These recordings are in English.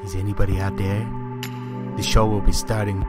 Is anybody out there? The show will be starting.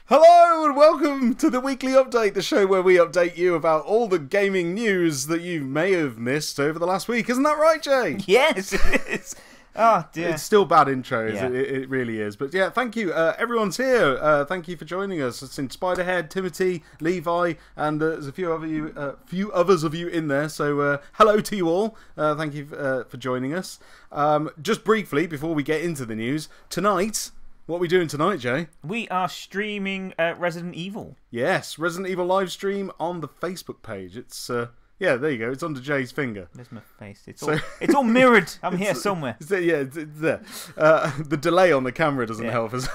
Hello and welcome to the Weekly Update, the show where we update you about all the gaming news that you may have missed over the last week. Isn't that right, Jay? Yes, it is. Oh, dear. It's still bad intro, Yeah. it really is. But yeah, thank you. Everyone's here. Thank you for joining us. It's in Spiderhead, Timothy, Levi, and there's a few others of you in there. So hello to you all. Thank you for joining us. Just briefly, before we get into the news, tonight... What are we doing tonight, Jay? We are streaming Resident Evil. Yes, Resident Evil live stream on the Facebook page. It's yeah, there you go. It's under Jay's finger. There's my face. It's all mirrored. I'm here somewhere. It's there. The delay on the camera doesn't help us.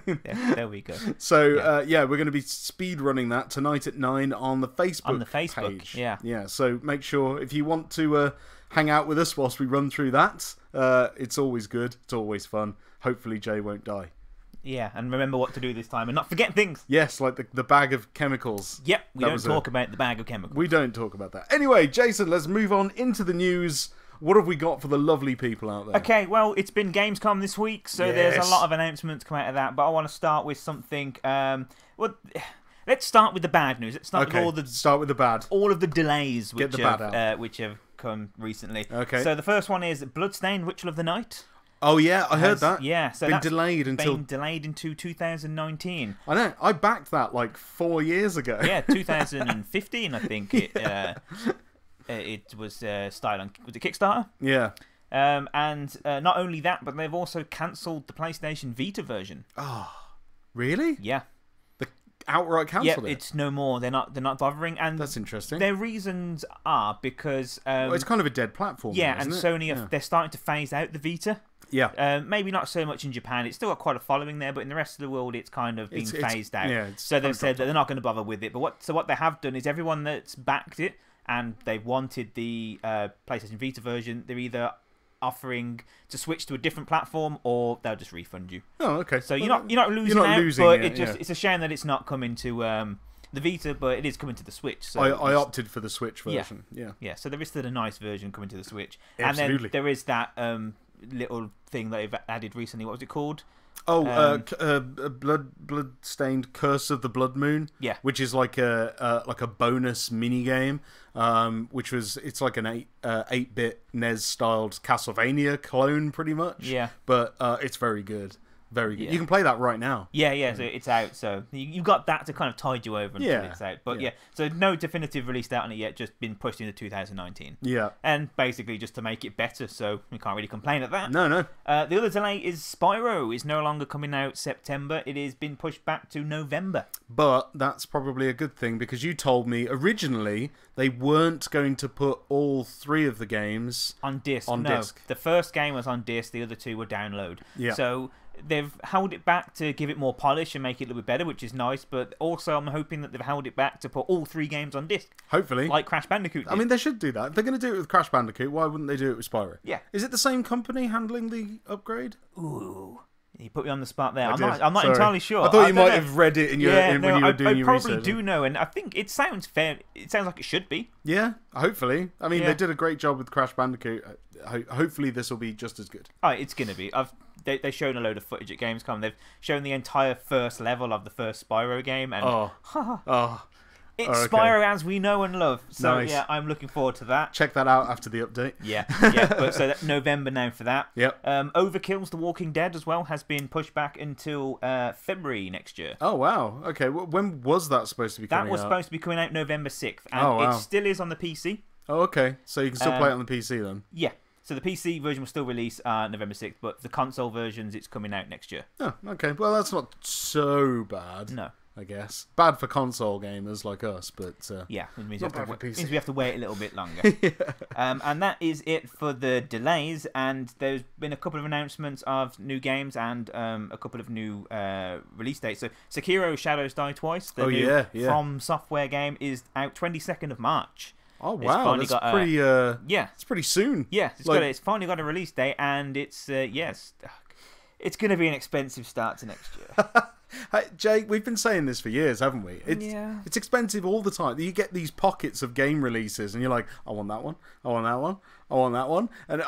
Yeah, there we go. So yeah, we're going to be speed running that tonight at 9 on the Facebook page. Yeah. So make sure if you want to hang out with us whilst we run through that. It's always good. It's always fun. Hopefully, Jay won't die. Yeah, and remember what to do this time and not forget things. Yes, like the bag of chemicals. Yep, we don't talk about the bag of chemicals. We don't talk about that. Anyway, Jason, let's move on into the news. What have we got for the lovely people out there? Okay, well, it's been Gamescom this week, so there's a lot of announcements come out of that, but I want to start with something... well, let's start with the bad news. Let's start with the bad. All of the delays which have come recently. Okay. So the first one is Bloodstained Ritual of the Night. Oh yeah, I heard that. Yeah, so been that's delayed until been delayed into 2019. I know. I backed that like 4 years ago. Yeah, 2015, I think it was started on. Was it Kickstarter? Yeah. And not only that, but they've also cancelled the PlayStation Vita version. Oh, really? Yeah. Outright cancelled it. It's no more. They're not bothering, and that's interesting. Their reasons are because well, it's kind of a dead platform. Yeah, now, and isn't Sony they're starting to phase out the Vita. Yeah. Maybe not so much in Japan. It's still got quite a following there, but in the rest of the world, it's kind of been phased out. Yeah, so they've said that they're not going to bother with it. But what they have done is everyone that's backed it and they wanted the PlayStation Vita version, they're either offering to switch to a different platform or they'll just refund you. Oh, okay. So you're not losing out, but it's a shame that it's not coming to the Vita, but it is coming to the Switch. So I opted for the Switch version. Yeah. So there is still a nice version coming to the Switch, Absolutely. and then there is that little thing that they've added recently. What was it called? Oh, blood-stained Curse of the Blood Moon. Yeah, which is like a bonus mini game. It's like an 8-bit NES styled Castlevania clone, pretty much. Yeah, but it's very good. Very good. Yeah. You can play that right now. Yeah. So it's out. So you've got that to kind of tide you over until it's out. But so no definitive release date on it yet. Just been pushed into 2019. Yeah. And basically just to make it better. So we can't really complain at that. No. The other delay is Spyro is no longer coming out September. It has been pushed back to November. But that's probably a good thing because you told me originally they weren't going to put all 3 of the games on disc. Disc. The first game was on disc. The other 2 were download. Yeah. So they've held it back to give it more polish and make it a little bit better, which is nice. But also, I'm hoping that they've held it back to put all 3 games on disc. Hopefully, like Crash Bandicoot did. I mean, they should do that. If they're going to do it with Crash Bandicoot, why wouldn't they do it with Spyro? Yeah. Is it the same company handling the upgrade? Ooh. You put me on the spot there. I'm Sorry. not entirely sure. I thought you might have read it when you were doing your research. I probably do know, and I think it sounds fair. It sounds like it should be. Yeah, hopefully. I mean, they did a great job with Crash Bandicoot. Hopefully, this will be just as good. Oh, it's going to be. They've shown a load of footage at Gamescom. They've shown the entire first level of the first Spyro game, and it's Spyro as we know and love. So nice. Yeah, I'm looking forward to that. Check that out after the update. Yeah. But so that's November now for that. Yep. Overkill's The Walking Dead as well has been pushed back until February next year. Oh wow. Okay. When was that supposed to be coming out? That was supposed to be coming out November 6th, and it still is on the PC. Oh, okay. So you can still play it on the PC then. Yeah. So the PC version will still release November 6th, but the console versions, it's coming out next year. Oh, okay. Well, that's not so bad. No. I guess. Bad for console gamers like us, but... yeah, it means, means we have to wait a little bit longer. Yeah. And that is it for the delays, and there's been a couple of announcements of new games and a couple of new release dates. So Sekiro Shadows Die Twice, the new From Software game, is out 22nd of March. Oh wow, that's pretty. It's pretty soon. Yeah, it's finally got a release date, and it's going to be an expensive start to next year. Hey, Jay, we've been saying this for years, haven't we? It's expensive all the time. You get these pockets of game releases, and you're like, I want that one, I want that one, I want that one, and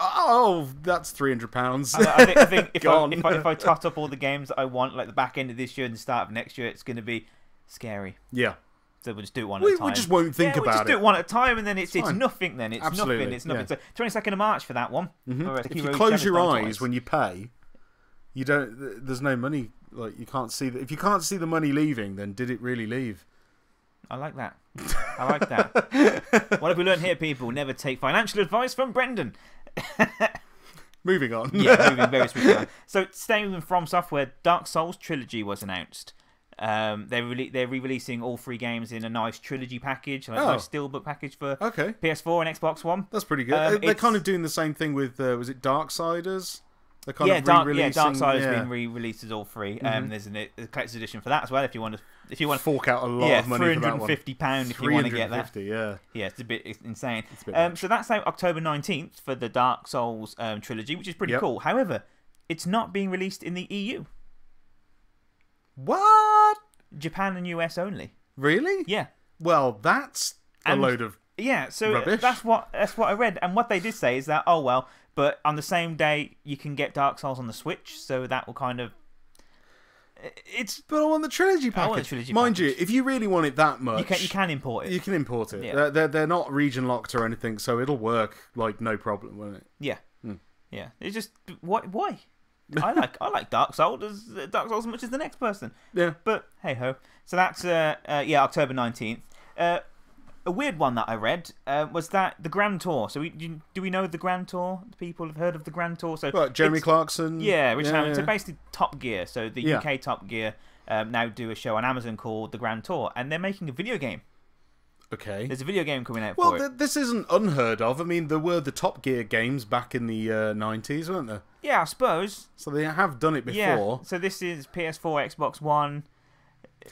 that's £300. I think if I tot up all the games that I want, like the back end of this year and the start of next year, it's going to be scary. Yeah. So we'll just do it one at a time. We just won't think about it. We'll just do it one at a time, and then it's nothing. Then it's Absolutely. nothing. It's nothing. So 22nd of March for that one. Mm-hmm. If you close your eyes when you pay, you don't. There's no money. Like you can't see. If you can't see the money leaving, then did it really leave? I like that. I like that. What have we learned here, people? Never take financial advice from Brendan. Moving on. Yeah, moving very swiftly on. So staying with From Software, Dark Souls Trilogy was announced. They're re-releasing all 3 games in a nice trilogy package, like a nice steelbook package for PS4 and Xbox One. That's pretty good. They're kind of doing the same thing with was it Darksiders? They're kind of re-releasing. Darksiders being re-released as all 3. There's a collector's edition for that as well. If you want to fork out a lot of money for that one. £350 if you want to get that. Yeah, it's a bit insane. It's a bit so that's out October 19th for the Dark Souls trilogy, which is pretty cool. However, it's not being released in the EU. What? Japan and US only. Really? Yeah. Well, that's a load of rubbish. That's what I read, and what they did say is that but on the same day you can get Dark Souls on the Switch, so that will kind of But I want the trilogy package. Mind you, if you really want it that much, you can import it. You can import it. Yeah. They're not region locked or anything, so it'll work like no problem, won't it? Yeah. Yeah, it's just why? I like Dark Souls as much as the next person. Yeah, but hey ho. So that's October 19th. A weird one that I read was that the Grand Tour. So do we know the Grand Tour? People have heard of the Grand Tour. So Jeremy Clarkson. Yeah, Rich Hammond. So basically Top Gear. So the UK Top Gear now do a show on Amazon called the Grand Tour, and they're making a video game. Okay. There's a video game coming out for it. Well, this isn't unheard of. I mean, there were the Top Gear games back in the 90s, weren't there? Yeah, I suppose. So they have done it before. Yeah. So this is PS4, Xbox One.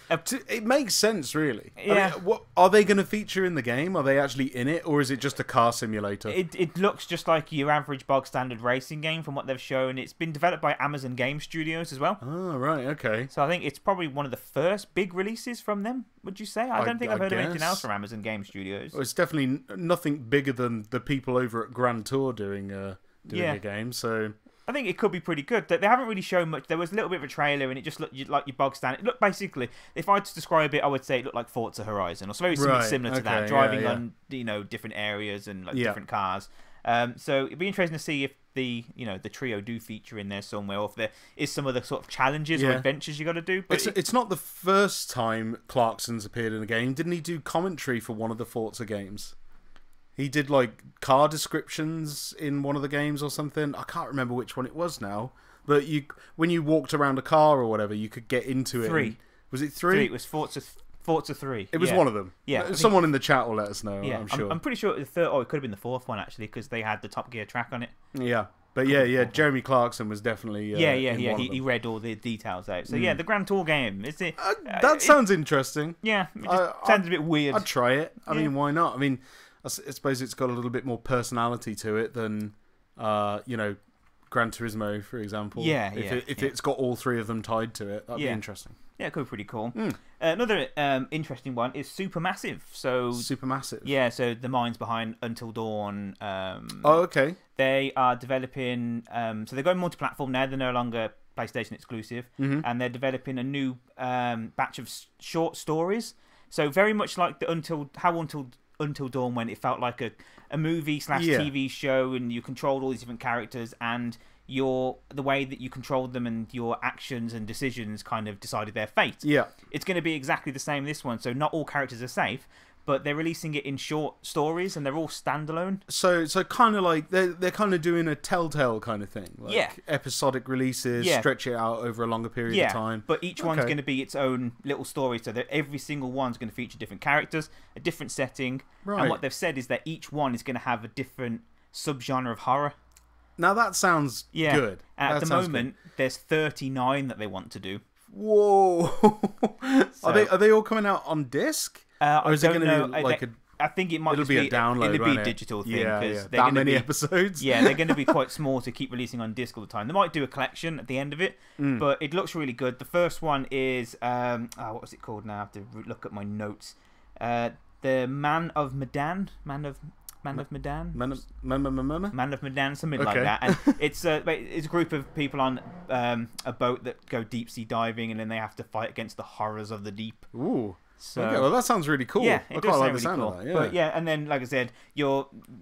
It makes sense, really. Yeah. I mean, what are they going to feature in the game? Are they actually in it, or is it just a car simulator? It looks just like your average bog standard racing game from what they've shown. It's been developed by Amazon Game Studios as well. Oh, right, okay. So I think it's probably one of the first big releases from them, would you say? I don't think I've heard of anything else from Amazon Game Studios. Well, it's definitely nothing bigger than the people over at Grand Tour doing a game, so... I think it could be pretty good. They haven't really shown much. There was a little bit of a trailer, and it just looked like your bog standard. It looked basically, if I had to describe it, I would say it looked like Forza Horizon, or very similar to that, driving on different areas and different cars. So it'd be interesting to see if the trio do feature in there somewhere, or if there is some of the sort of challenges or adventures you got to do. But it's not the first time Clarkson's appeared in a game. Didn't he do commentary for one of the Forza games? He did like car descriptions in one of the games or something. I can't remember which one it was now. But when you walked around a car or whatever, you could get into it. 3. Was it 3? It was Forza 3. It was one of them. Yeah. Someone in the chat will let us know, yeah, I'm sure. I'm pretty sure the third. Oh, it could have been the fourth one actually, because they had the Top Gear track on it. Yeah. But Jeremy Clarkson was definitely He read all the details out. So the Grand Tour game. Is it? That sounds interesting. Yeah, it just sounds a bit weird. I'd try it. I mean, why not? I mean, I suppose it's got a little bit more personality to it than, Gran Turismo, for example. If it's got all 3 of them tied to it, that'd be interesting. Yeah, it could be pretty cool. Another interesting one is Supermassive. So Supermassive. Yeah, so the minds behind Until Dawn. Okay. They are developing. So they're going multi-platform now. They're no longer PlayStation exclusive, and they're developing a new batch of short stories. So very much like the Until Dawn, when it felt like a movie / TV show, and you controlled all these different characters, and the way that you controlled them and your actions and decisions kind of decided their fate. Yeah, it's going to be exactly the same in this one. So not all characters are safe, but they're releasing it in short stories, and they're all standalone. So kind of like they're kind of doing a Telltale kind of thing, like episodic releases, stretch it out over a longer period of time. But each one's going to be its own little story, so that every single one's going to feature different characters, a different setting, and what they've said is that each one is going to have a different subgenre of horror. Now that sounds good. At the moment, there's 39 that they want to do. Whoa! Are they all coming out on disc? Or is it going to be like I think it might be a download. It'll be a digital thing. Yeah. That many episodes. Yeah, they're going to be quite small to keep releasing on disc all the time. They might do a collection at the end of it, but it looks really good. The first one is what was it called now? I have to look at my notes. The Man of Medan, something like that. And it's a group of people on a boat that go deep sea diving, and then they have to fight against the horrors of the deep. Ooh. So, okay, well, that sounds really cool. Yeah, I quite like the sound cool. of that. Yeah. But and then, like I said,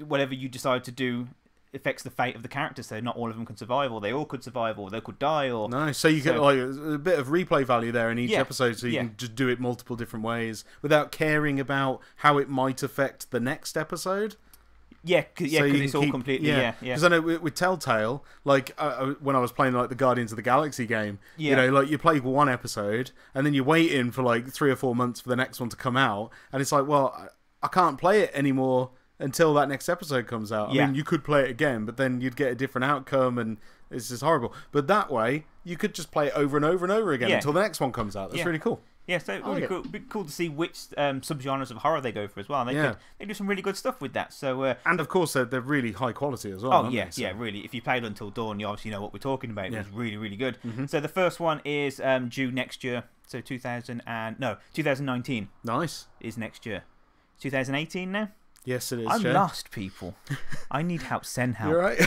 whatever you decide to do affects the fate of the characters. So not all of them can survive, or they all could survive, or they could die. Or nice. So you get like a bit of replay value there in each episode, so you can just do it multiple different ways without caring about how it might affect the next episode. Yeah, because it's all completely Because I know with Telltale, like when I was playing like the Guardians of the Galaxy game, you know, like you play one episode and then you're waiting for like 3 or 4 months for the next one to come out, and it's like, well, I can't play it anymore until that next episode comes out. I mean, you could play it again, but then you'd get a different outcome, and it's just horrible. But that way, you could just play it over and over and over again until the next one comes out. That's really cool. Yeah, so really cool. It'd be cool to see which subgenres of horror they go for as well. And they do some really good stuff with that. So and of course they're really high quality as well. Oh yeah, really. If you played Until Dawn, you obviously know what we're talking about. It was really, really good. So the first one is due next year. So 2019. Nice. Is next year. 2018 now. Yes, it is. I'm lost, people. I need help. Send help. You're right.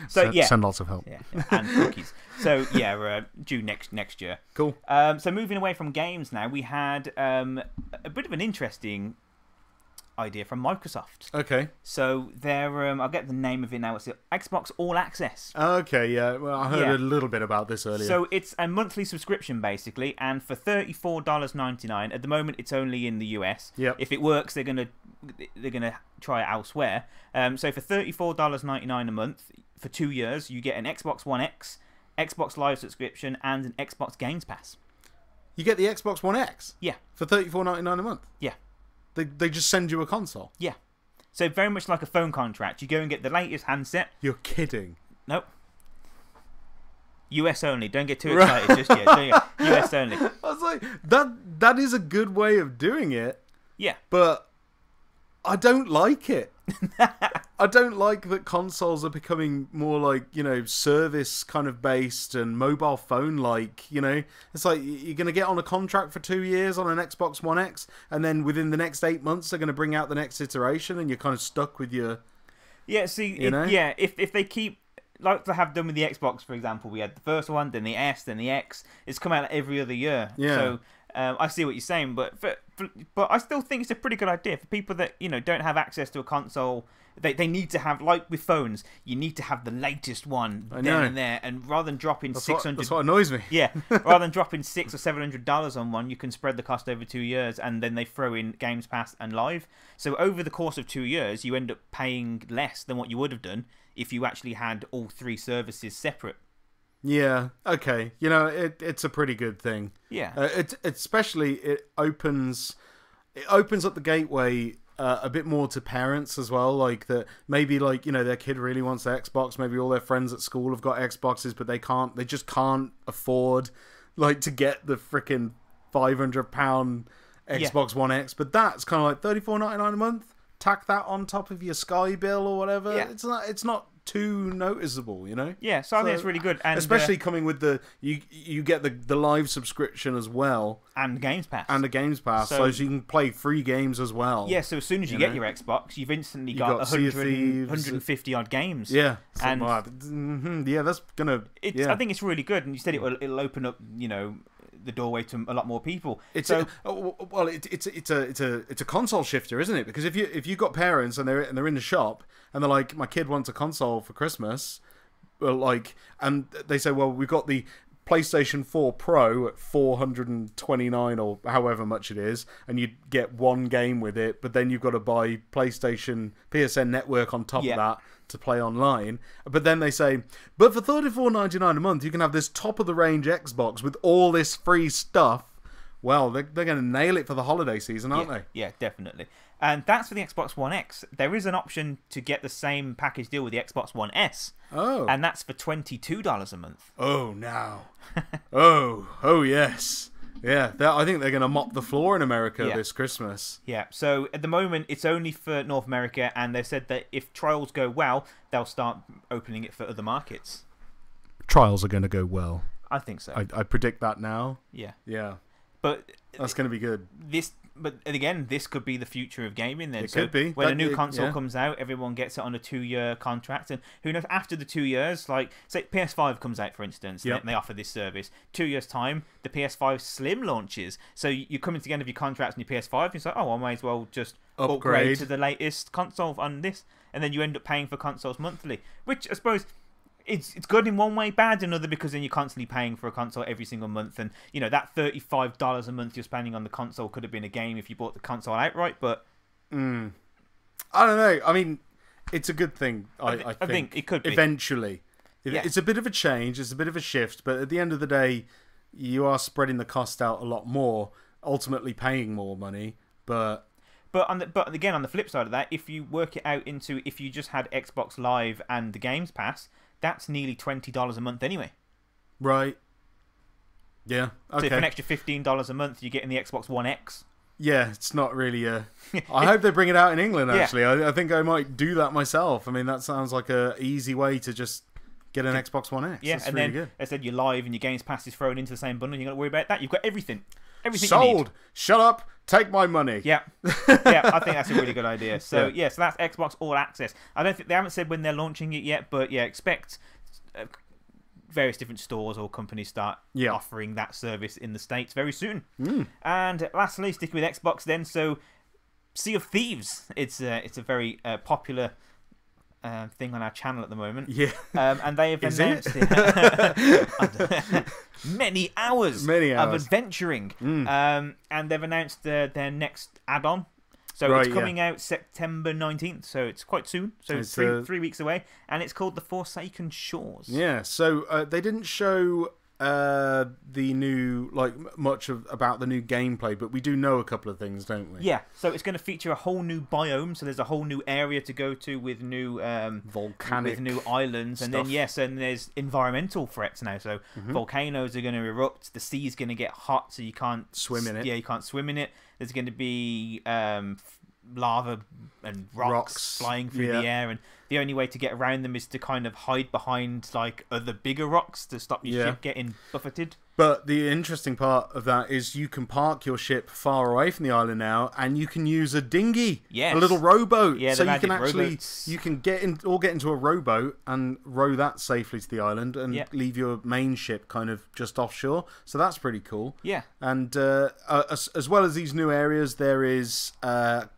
Send lots of help. Yeah, and cookies. So we're due next year. Cool. So moving away from games now, we had a bit of an interesting idea from Microsoft. Okay. So they're I'll get the name of it now. It's Xbox All Access. Okay, yeah. Well, I heard a little bit about this earlier. So it's a monthly subscription basically, and for $34.99 at the moment, it's only in the US. Yep. If it works, they're gonna try it elsewhere. So for $34.99 a month for 2 years, you get an Xbox One X, Xbox Live subscription, and an Xbox Games Pass. You get the Xbox One X? Yeah. For $34.99 a month? Yeah. They just send you a console? Yeah. So very much like a phone contract. You go and get the latest handset. You're kidding. Nope. US only. Don't get too excited just yet. US only. I was like, that is a good way of doing it. Yeah. But I don't like it. I don't like that consoles are becoming more like, service kind of based and mobile phone like, It's like you're going to get on a contract for 2 years on an Xbox One X, and then within the next 8 months they're going to bring out the next iteration, and you're kind of stuck with your... Yeah, see, if they keep... Like they have done with the Xbox, for example, we had the first one, then the S, then the X. It's come out every other year. Yeah. So I see what you're saying, but I still think it's a pretty good idea for people that don't have access to a console. They need to have, like with phones, you need to have the latest one then and there, and rather than dropping $600. That's what annoys me. Yeah, rather than dropping $600 or $700 on one, you can spread the cost over 2 years, and then they throw in Games Pass and Live. So over the course of 2 years, you end up paying less than what you would have done if you actually had all three services separate. Yeah, okay. It's a pretty good thing. Yeah. It opens up the gateway a bit more to parents as well, like that maybe their kid really wants their Xbox, maybe all their friends at school have got Xboxes, but they just can't afford to get the freaking £500 Xbox One X, but that's kind of like $34.99 a month. Tack that on top of your Sky bill or whatever. Yeah. It's not too noticeable, Yeah, so I think it's really good, and especially coming with you get the live subscription as well, and Games Pass, so you can play free games as well. Yeah, so as soon as you get your Xbox, you've instantly got 150 odd games. Yeah, and that's gonna. I think it's really good, and you said it'll open up the doorway to a lot more people. It's a console shifter, isn't it? Because if you've got parents and they're in the shop and they're like, my kid wants a console for Christmas, and they say, well, we've got the PlayStation 4 Pro at $429 or however much it is, and you get one game with it, but then you've got to buy PSN Network on top of that to play online. But then they say, but for $34.99 a month, you can have this top-of-the-range Xbox with all this free stuff. Well, they're going to nail it for the holiday season, aren't they? Yeah, definitely. And that's for the Xbox One X. There is an option to get the same package deal with the Xbox One S. Oh. And that's for $22 a month. Oh, now. oh, yes. Yeah, I think they're going to mop the floor in America this Christmas. Yeah, so at the moment, it's only for North America, and they said that if trials go well, they'll start opening it for other markets. Trials are going to go well. I think so. I predict that now. Yeah. Yeah. But that's going to be good. But again, this could be the future of gaming then. It could be. When a new console comes out, everyone gets it on a 2-year contract. And who knows, after the 2 years, like, say PS5 comes out, for instance, and they offer this service. 2 years' time, the PS5 Slim launches. So you're coming to the end of your contract on your PS5, and it's like, I might as well just upgrade to the latest console on this. And then you end up paying for consoles monthly. Which, I suppose... It's good in one way, bad in another, because then you're constantly paying for a console every single month, and that $35 a month you're spending on the console could have been a game if you bought the console outright. But I don't know. I mean, it's a good thing. I think it could be eventually. It's a bit of a change. It's a bit of a shift, but at the end of the day, you are spreading the cost out a lot more, ultimately paying more money. But again, on the flip side of that, if you work it out into if you just had Xbox Live and the Games Pass, that's nearly $20 a month anyway. Right. Yeah. Okay. So for an extra $15 a month, you're getting the Xbox One X. Yeah, it's not really a... I hope they bring it out in England, actually. Yeah. I think I might do that myself. I mean, that sounds like an easy way to just get an Xbox One X. Yeah, that's and really then, good. I said, your Live and your Games Pass is thrown into the same bundle. You're not going to worry about that. You've got everything. Everything Sold. you need. Shut up. Take my money. Yeah. Yeah, I think that's a really good idea. So, so that's Xbox All Access. I don't think they haven't said when they're launching it yet, but expect... various different stores or companies start offering that service in the States very soon. And lastly, sticking with Xbox then, so Sea of Thieves. It's a very popular thing on our channel at the moment. Yeah. And they have announced it. many hours of adventuring. And they've announced their next add-on. So it's coming out September 19th, so it's quite soon. So it's 3 weeks away, and it's called The Forsaken Shores. Yeah, so they didn't show the new, much about the new gameplay, but we do know a couple of things, don't we? Yeah, so it's going to feature a whole new biome, so there's a whole new area to go to with new volcanic, with new islands, stuff. And then and there's environmental threats now. So volcanoes are going to erupt, the sea's going to get hot, so you can't swim in it. Yeah, you can't swim in it. There's going to be lava and rocks flying through the air, and the only way to get around them is to kind of hide behind other bigger rocks to stop your ship getting buffeted. But the interesting part of that is you can park your ship far away from the island now, and you can use a dinghy, a little rowboat. Yeah, so you can get into a rowboat and row that safely to the island and leave your main ship kind of just offshore. So that's pretty cool. Yeah, and as well as these new areas, there is a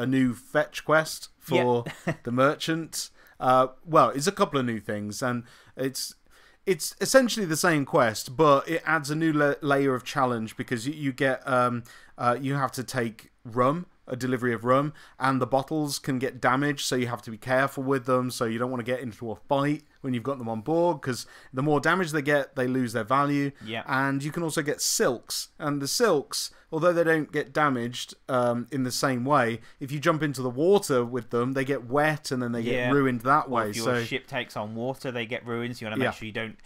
new fetch quest for the merchant. Well, it's a couple of new things, and it's essentially the same quest, but it adds a new layer of challenge because you get you have to take a delivery of rum, and the bottles can get damaged, so you have to be careful with them, so you don't want to get into a fight when you've got them on board, because the more damage they get, they lose their value. And you can also get silks, and the silks, although they don't get damaged in the same way, if you jump into the water with them, they get wet and then they get ruined that way. If your ship takes on water, they get ruined, so you want to make sure you don't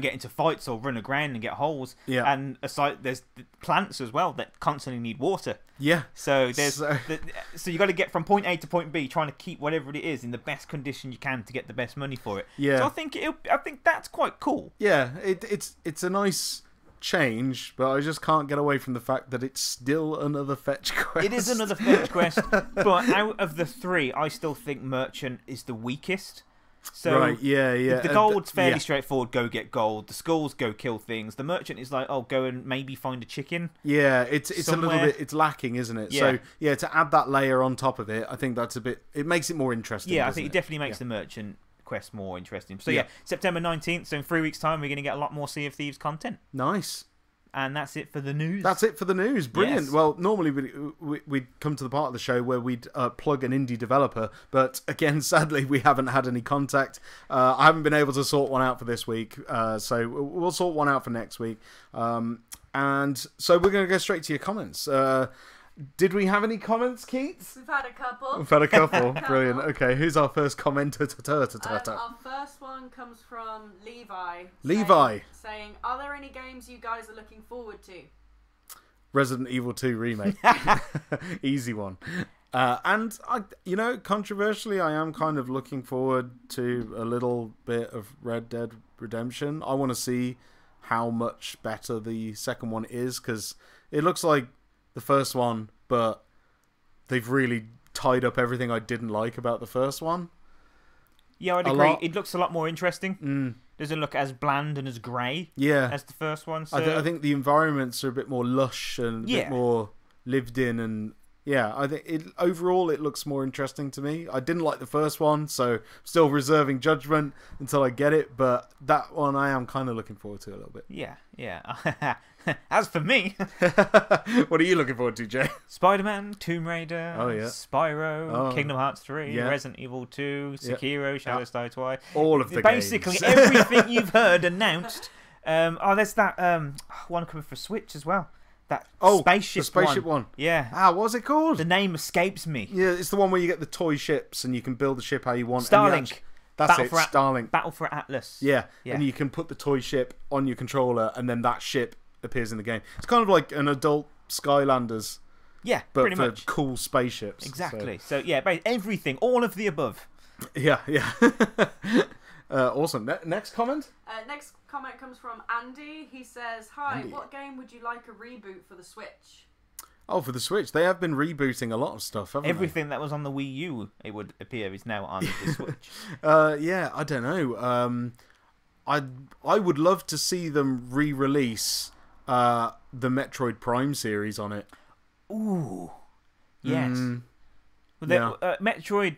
get into fights or run aground and get holes. And aside, there's plants as well that constantly need water. So so you got to get from point A to point B, trying to keep whatever it is in the best condition you can to get the best money for it. So I think that's quite cool. It's a nice change, but I just can't get away from the fact that it's still another fetch quest. It is another fetch quest, but out of the three, I still think Merchant is the weakest. So the gold's fairly straightforward. Go get gold. The skulls go kill things. The merchant is like, go and maybe find a chicken. It's somewhere. A little bit. It's lacking, isn't it? So to add that layer on top of it, I think that's a bit. It makes it more interesting. I think it definitely makes the merchant quest more interesting. So September 19th. So in 3 weeks' time, we're going to get a lot more Sea of Thieves content. Nice. And that's it for the news. That's it for the news. Brilliant. Yes. Well, normally we'd come to the part of the show where we'd plug an indie developer, but again, sadly, we haven't had any contact. I haven't been able to sort one out for this week, so we'll sort one out for next week. And so we're going to go straight to your comments. Did we have any comments, Keats? We've had a couple. We've had a couple. Brilliant. Okay, who's our first commenter? Our first one comes from Levi. Saying, are there any games you guys are looking forward to? Resident Evil 2 remake. Easy one. And controversially, I am kind of looking forward to a little bit of Red Dead Redemption. I want to see how much better the second one is, because it looks like the first one, but they've really tied up everything I didn't like about the first one. Yeah, I'd agree. It looks a lot more interesting. Doesn't look as bland and as grey as the first one. So I think the environments are a bit more lush and a bit more lived in, and I think overall it looks more interesting to me. I didn't like the first one, so I'm still reserving judgment until I get it, but that one I am kind of looking forward to a little bit. Yeah. As for me... What are you looking forward to, Jay? Spider-Man, Tomb Raider, Spyro, Kingdom Hearts 3, Resident Evil 2, Sekiro, Shadows Die Twice. All of the Basically, games. everything you've heard announced. There's that one coming for Switch as well. That spaceship one. Yeah. What's it called? The name escapes me. Yeah, it's the one where you get the toy ships and you can build the ship how you want. Starlink. Starlink. Battle for Atlas. Yeah, and you can put the toy ship on your controller, and then that ship appears in the game. It's kind of like an adult Skylanders. Yeah, but pretty for much. Cool spaceships. Exactly. So everything, all of the above. Yeah. Awesome. Next comment? Next comment comes from Andy. He says, hi, Andy, what game would you like a reboot for the Switch? Oh, for the Switch. They have been rebooting a lot of stuff, haven't Everything that was on the Wii U, it would appear, is now on the Switch. I don't know. I would love to see them re-release the Metroid Prime series on it. Ooh. Yes. Well, Metroid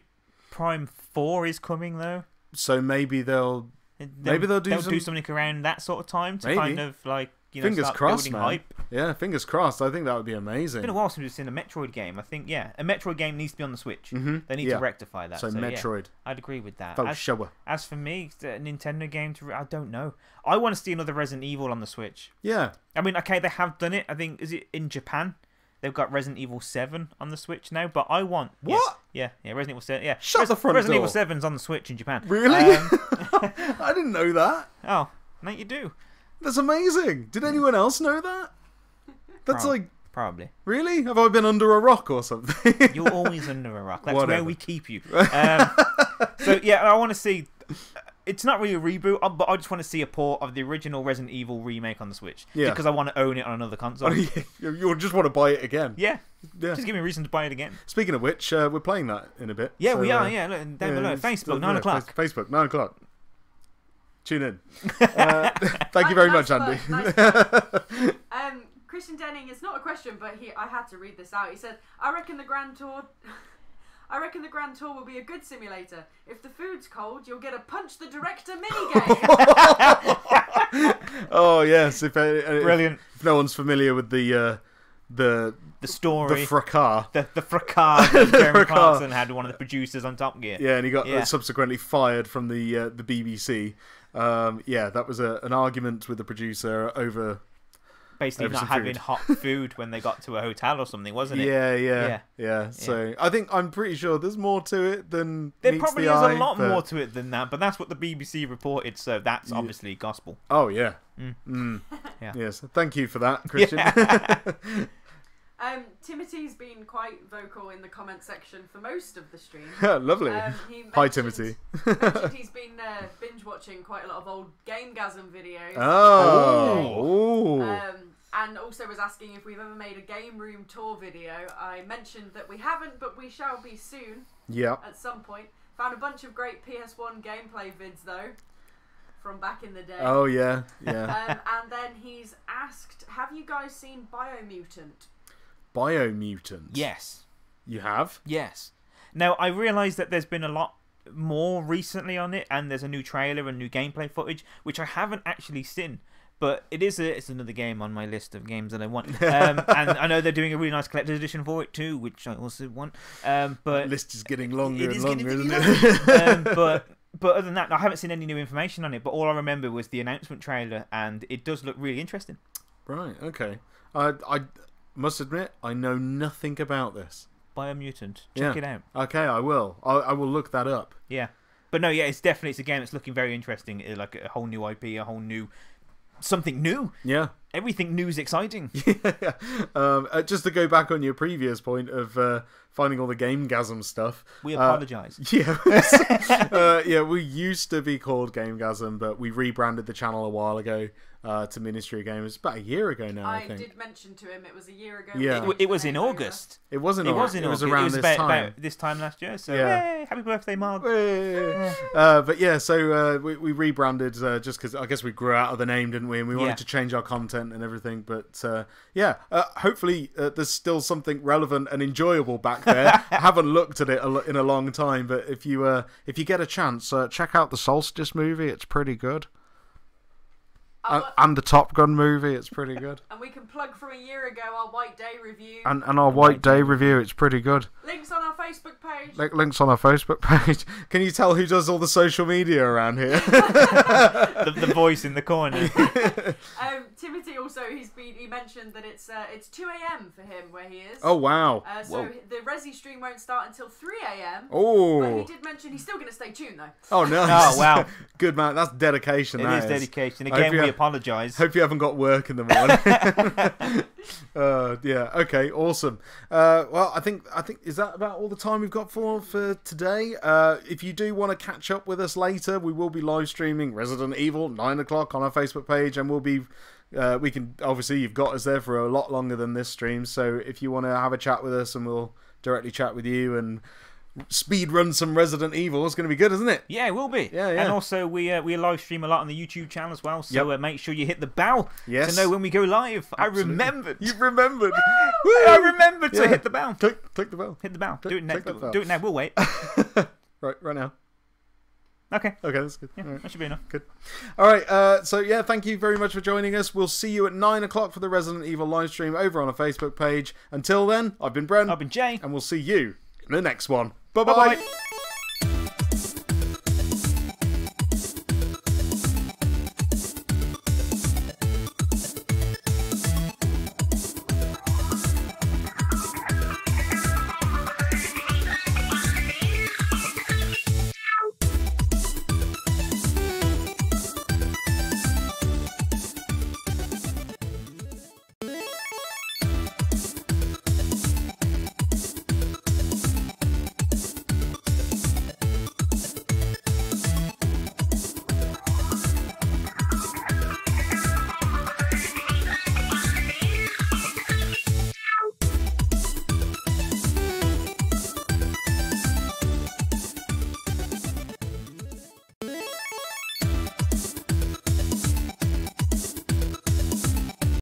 Prime 4 is coming though. So maybe they'll do something around that sort of time to maybe. kind of like, fingers start crossed, building man. hype. Yeah, fingers crossed. I think that would be amazing. It's been a while since we've seen a Metroid game. I think a Metroid game needs to be on the Switch. They need to rectify that. So Metroid. I'd agree with that. As for me, a Nintendo game I don't know. I want to see another Resident Evil on the Switch. Yeah. I mean, okay, they have done it. I think is it in Japan? They've got Resident Evil 7 on the Switch now, but I want... What? Yeah, Resident Evil 7. Yeah. Shut the front Resident door. Evil 7's on the Switch in Japan. Really? I didn't know that. Oh, now you do. That's amazing. Did anyone else know that? That's Probably. Really? Have I been under a rock or something? You're always under a rock. That's Whatever. where we keep you. So, I want to see... It's not really a reboot, but I just want to see a port of the original Resident Evil remake on the Switch. Yeah. Because I want to own it on another console. You just want to buy it again. Yeah. Just give me a reason to buy it again. Speaking of which, we're playing that in a bit. Yeah, we are. Look, down below. Facebook, 9 o'clock. Facebook, 9 o'clock. Tune in. Thank you very much, Andy. Christian Denning, it's not a question, but I had to read this out. He said, I reckon the Grand Tour will be a good simulator. If the food's cold, you'll get a Punch the Director minigame. Oh yes, Brilliant. If no one's familiar with the story, the fracas, the fracas that Jeremy Clarkson had, one of the producers on Top Gear. Yeah, and he got subsequently fired from the BBC. That was an argument with the producer over. Basically not having hot food when they got to a hotel or something, wasn't it? Yeah. So I'm pretty sure there's more to it than there meets probably the is eye, a lot more to it than that, but that's what the BBC reported, so that's obviously gospel. Oh yeah. Yeah. Yes. Thank you for that, Christian. Timothy's been quite vocal in the comment section for most of the stream. Lovely. Hi, Timothy. Mentioned he's been binge watching quite a lot of old Gamegasm videos. Oh. And also was asking if we've ever made a game room tour video. I mentioned that we haven't, but we shall be soon. Yeah. At some point. Found a bunch of great PS1 gameplay vids though, from back in the day. Oh yeah. And then he's asked, have you guys seen Biomutant? Biomutant. Yes. You have? Yes. Now, I realise that there's been a lot more recently on it, and there's a new trailer and new gameplay footage, which I haven't actually seen. But it's another game on my list of games that I want. And I know they're doing a really nice collector's edition for it too, which I also want. But the list is getting longer and longer, isn't it? But other than that, I haven't seen any new information on it. But all I remember was the announcement trailer, and it does look really interesting. Right, okay. I must admit, I know nothing about this. Biomutant. Check it out. Okay, I will. I will look that up. Yeah. But no, it's a game that's looking very interesting. Like a whole new IP, a whole new... something new. Yeah. Everything new is exciting. Yeah. Just to go back on your previous point of finding all the Gamegasm stuff. We apologise. We used to be called Gamegasm, but we rebranded the channel a while ago to Ministry of Games. About a year ago now, I think. I did mention to him it was a year ago. Yeah. It was in August. It was in August. It was around this time. About this time last year. So, yay, happy birthday, Marg. So we rebranded just because I guess we grew out of the name, didn't we? And we wanted to change our content and everything. But hopefully there's still something relevant and enjoyable back there. I haven't looked at it in a long time, but if you get a chance, check out the Solstice movie. It's pretty good. And the Top Gun movie, it's pretty good. And we can plug from a year ago our White Day review. And our White Day review, it's pretty good. Links on our Facebook page. Links on our Facebook page. Can you tell who does all the social media around here? the voice in the corner. Timothy also, he mentioned that it's 2 a.m. for him where he is. Oh, wow. So the Resi stream won't start until 3 a.m. Oh. But he did mention he's still going to stay tuned though. Oh, nice. Oh, wow. Good, man. That's dedication. It is dedication. Again, we apologise. Hope you haven't got work in the morning. Okay, awesome. Well, I think is that about all the time we've got for today. If you do want to catch up with us later, we will be live streaming Resident Evil 9 o'clock on our Facebook page, and we'll be we can obviously you've got us there for a lot longer than this stream, so if you want to have a chat with us and we'll directly chat with you and speed run some Resident Evil. It's going to be good, isn't it? Yeah, it will be. Yeah. And also, we live stream a lot on the YouTube channel as well, so make sure you hit the bell to know when we go live. Absolutely. I remembered. You remembered. I remembered to hit the bell. Click the bell. Hit the bell. Do it now. Bell. Do it now. We'll wait. right now. Okay, that's good. Yeah, that should be enough. Good. All right, so yeah, thank you very much for joining us. We'll see you at 9 o'clock for the Resident Evil live stream over on our Facebook page. Until then, I've been Bren. I've been Jay. And we'll see you in the next one. Bye-bye. Bye.